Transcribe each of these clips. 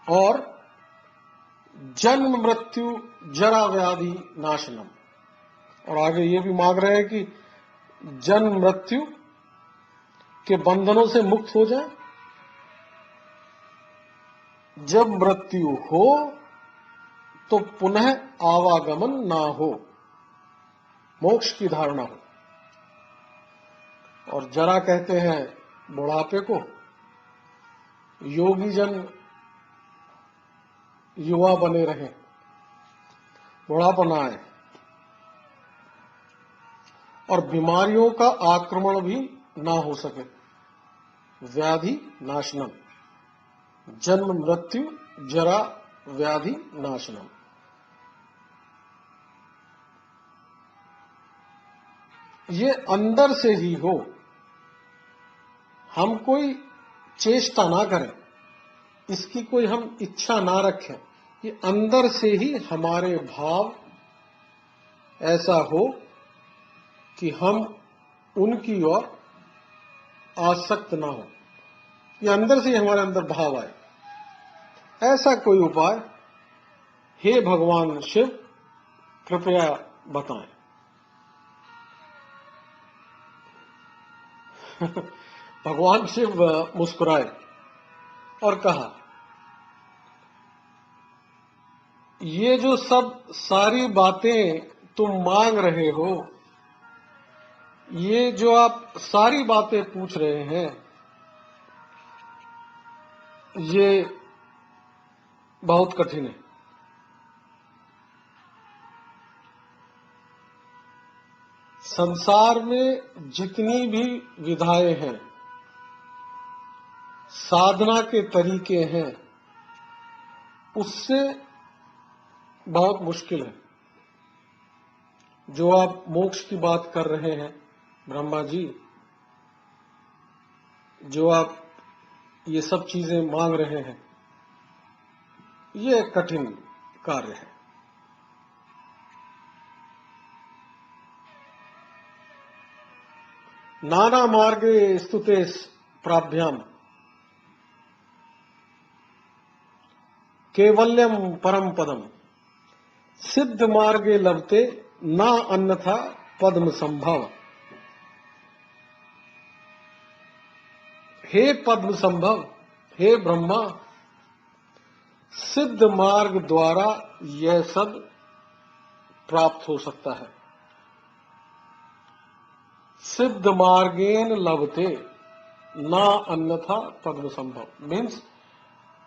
और जन्म मृत्यु जरा व्याधि नाशनम। और आगे ये भी मांग रहे हैं कि जन्म मृत्यु के बंधनों से मुक्त हो जाए। जब मृत्यु हो तो पुनः आवागमन ना हो, मोक्ष की धारणा हो। और जरा कहते हैं बुढ़ापे को। योगी जन युवा बने रहें, बुढ़ापा ना आए। और बीमारियों का आक्रमण भी ना हो सके। व्याधि नाशनम, जन्म मृत्यु जरा व्याधि नाशनम। ये अंदर से ही हो, हम कोई चेष्टा ना करें, इसकी कोई हम इच्छा ना रखें। ये अंदर से ही हमारे भाव ऐसा हो कि हम उनकी ओर आसक्त ना हो। ये अंदर से ही हमारे अंदर भाव आए। ऐसा कोई उपाय हे भगवान शिव कृपया बताएं। भगवान शिव मुस्कुराए और कहा, ये जो सब सारी बातें तुम मांग रहे हो, ये जो आप सारी बातें पूछ रहे हैं, ये बहुत कठिन है। संसार में जितनी भी विधाएं हैं, साधना के तरीके हैं, उससे बहुत मुश्किल है। जो आप मोक्ष की बात कर रहे हैं ब्रह्मा जी, जो आप ये सब चीजें मांग रहे हैं, ये कठिन कार्य है। नाना मार्गे स्तुते प्राभ्याम केवल्यम परम पदम सिद्ध मार्गे लभते ना अन्यथा पद्म संभव। हे पद्म संभव, हे ब्रह्मा, सिद्ध मार्ग द्वारा यह सब प्राप्त हो सकता है। सिद्ध मार्गेन लभते ना अन्यथा पद्म संभव मीन्स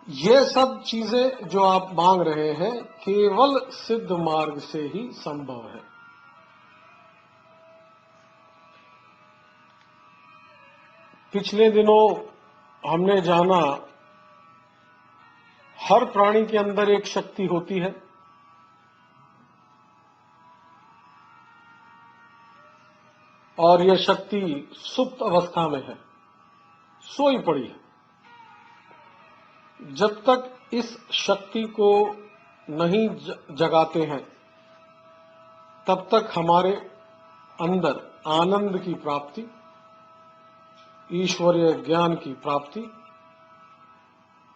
ये सब चीजें जो आप मांग रहे हैं केवल सिद्ध मार्ग से ही संभव है। पिछले दिनों हमने जाना, हर प्राणी के अंदर एक शक्ति होती है और यह शक्ति सुप्त अवस्था में है, सोई पड़ी है। जब तक इस शक्ति को नहीं जगाते हैं, तब तक हमारे अंदर आनंद की प्राप्ति, ईश्वरीय ज्ञान की प्राप्ति,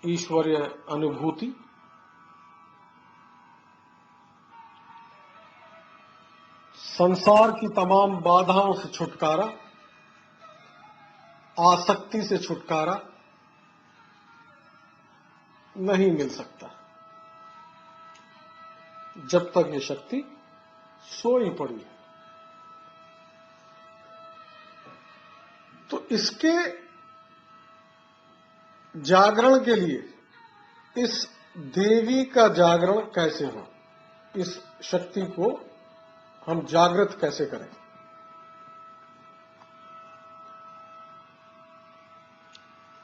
ईश्वरीय अनुभूति, संसार की तमाम बाधाओं से छुटकारा, आसक्ति से छुटकारा नहीं मिल सकता जब तक ये शक्ति सोई पड़ी है। तो इसके जागरण के लिए इस देवी का जागरण कैसे हो, इस शक्ति को हम जागृत कैसे करें।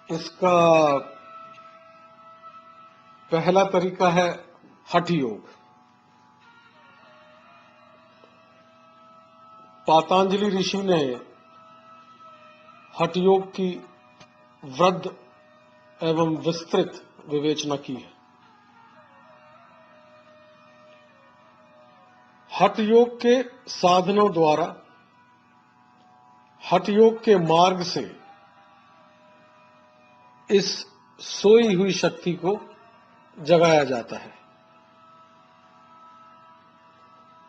इसका पहला तरीका है हठ योग। पातंजलि ऋषि ने हठ योग की वृद्ध एवं विस्तृत विवेचना की है। हठ योग के साधनों द्वारा, हठ योग के मार्ग से इस सोई हुई शक्ति को जगाया जाता है।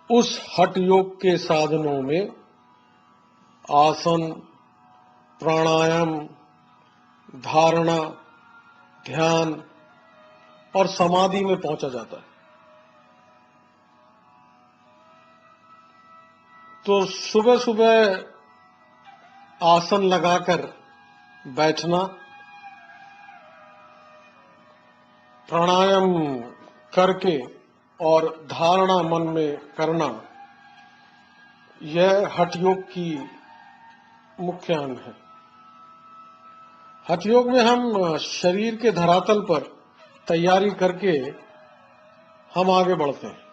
उस हठ योग के साधनों में आसन, प्राणायाम, धारणा, ध्यान और समाधि में पहुंचा जाता है। तो सुबह सुबह आसन लगाकर बैठना, प्राणायाम करके और धारणा मन में करना, यह हठ योग की मुख्य अंग है। हठ योग में हम शरीर के धरातल पर तैयारी करके हम आगे बढ़ते हैं।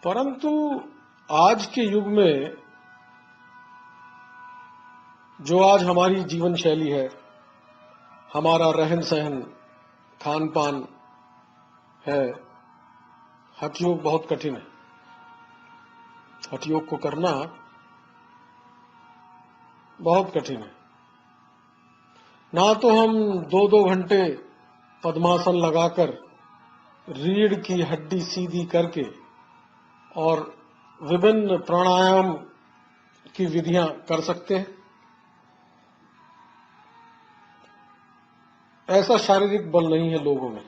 परंतु आज के युग में जो आज हमारी जीवन शैली है, हमारा रहन सहन, खान पान है, हठ योग बहुत कठिन है। हठ योग को करना बहुत कठिन है। ना तो हम 2-2 घंटे पद्मासन लगाकर रीढ़ की हड्डी सीधी करके और विभिन्न प्राणायाम की विधियां कर सकते हैं। ऐसा शारीरिक बल नहीं है लोगों में।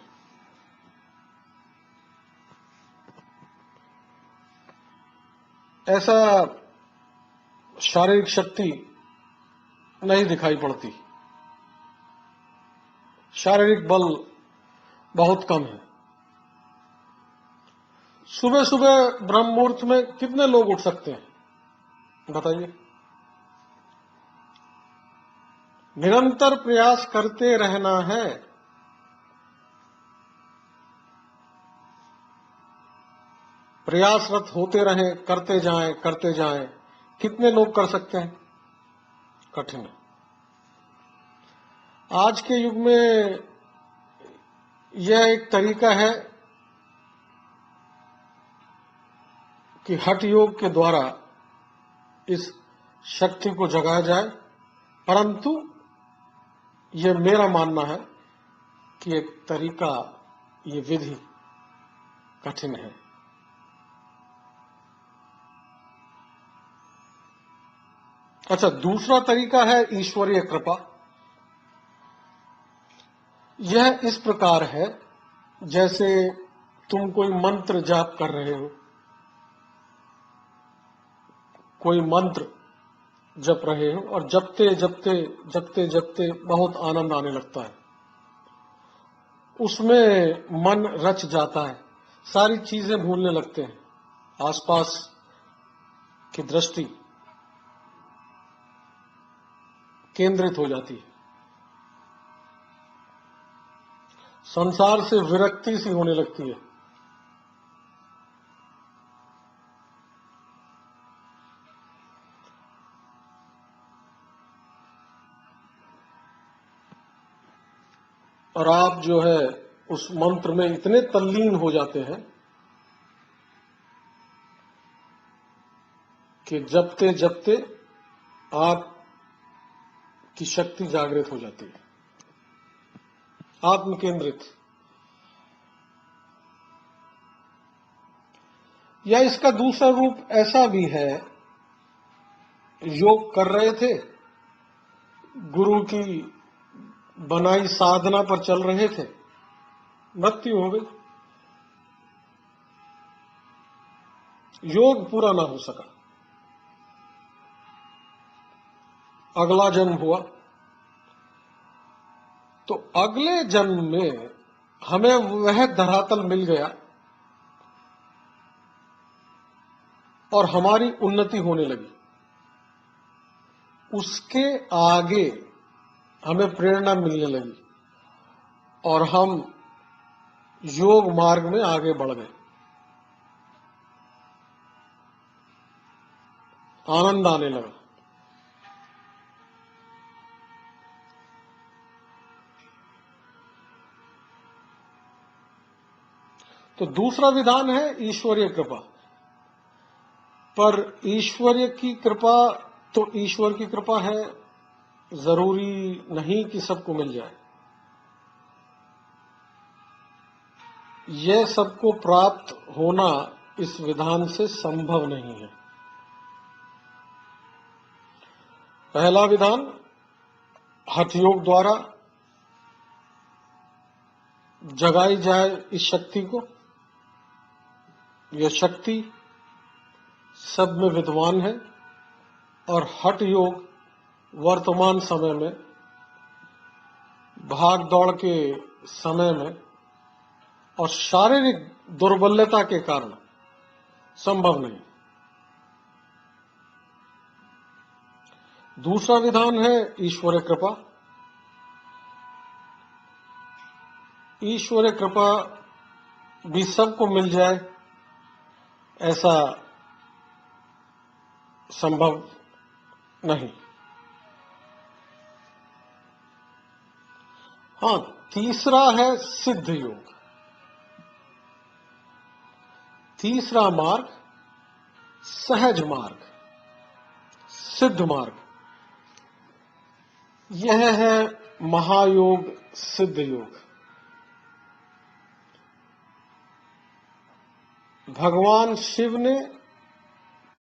ऐसा शारीरिक शक्ति नहीं दिखाई पड़ती। शारीरिक बल बहुत कम है। सुबह सुबह ब्रह्म मुहूर्त में कितने लोग उठ सकते हैं बताइए? निरंतर प्रयास करते रहना है। प्रयासरत होते रहें, करते जाएं। कितने लोग कर सकते हैं? कठिन है। आज के युग में यह एक तरीका है कि हठ योग के द्वारा इस शक्ति को जगाया जाए, परंतु यह मेरा मानना है कि एक तरीका, ये विधि कठिन है। अच्छा, दूसरा तरीका है ईश्वरीय कृपा। यह इस प्रकार है जैसे तुम कोई मंत्र जाप कर रहे हो, कोई मंत्र जप रहे हो और जपते बहुत आनंद आने लगता है। उसमें मन रच जाता है, सारी चीजें भूलने लगते हैं, आसपास की दृष्टि केंद्रित हो जाती है, संसार से विरक्ति सी होने लगती है। और आप जो है उस मंत्र में इतने तल्लीन हो जाते हैं कि जपते जपते आप की शक्ति जागृत हो जाती है, आत्म केंद्रित। या इसका दूसरा रूप ऐसा भी है, योग कर रहे थे, गुरु की बनाई साधना पर चल रहे थे, मृत्यु हो गई, योग पूरा ना हो सका, अगला जन्म हुआ, तो अगले जन्म में हमें वह धरातल मिल गया और हमारी उन्नति होने लगी। उसके आगे हमें प्रेरणा मिलने लगी और हम योग मार्ग में आगे बढ़ गए, आनंद आने लगा। तो दूसरा विधान है ईश्वरीय कृपा। पर ईश्वरीय की कृपा तो ईश्वर की कृपा है, जरूरी नहीं कि सबको मिल जाए। यह सबको प्राप्त होना इस विधान से संभव नहीं है। पहला विधान, हठ योग द्वारा जगाई जाए इस शक्ति को। यह शक्ति सब में विद्वान है और हठ योग वर्तमान समय में, भाग दौड़ के समय में और शारीरिक दुर्बलता के कारण संभव नहीं। दूसरा विधान है ईश्वरीय कृपा। ईश्वरीय कृपा भी सबको मिल जाए ऐसा संभव नहीं। हाँ, तीसरा है सिद्ध योग। तीसरा मार्ग सहज मार्ग, सिद्ध मार्ग, यह है महायोग, सिद्ध योग। भगवान शिव ने